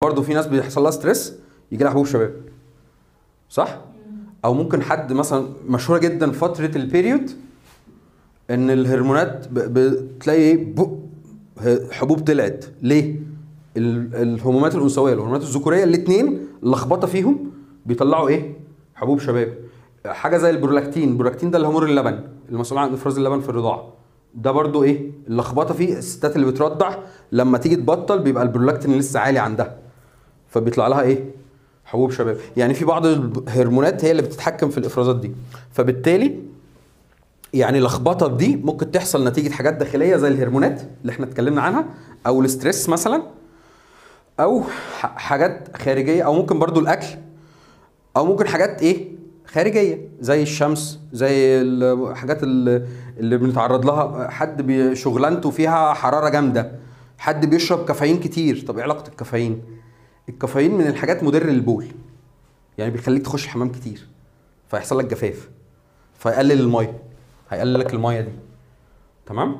برضه في ناس بيحصل لها ستريس يجي لها حبوب شباب، صح؟ او ممكن حد مثلا مشهوره جدا فتره البيريود ان الهرمونات بتلاقي حبوب طلعت ليه؟ الهرمونات الانثويه والهرمونات الذكوريه الاثنين اللخبطه فيهم بيطلعوا ايه؟ حبوب شباب. حاجه زي البرولاكتين ده الهرمون اللبن المسؤول عن افراز اللبن في الرضاعه، ده برضو ايه؟ اللخبطه فيه الستات اللي بترضع لما تيجي تبطل بيبقى البرولاكتين لسه عالي عندها فبيطلع لها ايه؟ حبوب شباب. يعني في بعض الهرمونات هي اللي بتتحكم في الافرازات دي، فبالتالي يعني لخبطه دي ممكن تحصل نتيجه حاجات داخليه زي الهرمونات اللي احنا اتكلمنا عنها او الستريس مثلا، او حاجات خارجيه، او ممكن برضو الاكل، او ممكن حاجات ايه خارجيه زي الشمس، زي الحاجات اللي بنتعرض لها، حد شغلانته فيها حراره جامده، حد بيشرب كافيين كتير. طب ايه علاقه الكافيين؟ الكافيين من الحاجات مضر للبول، يعني بيخليك تخش الحمام كتير فيحصل لك جفاف، فيقلل الميه، هيقلل لك الميه دي. تمام؟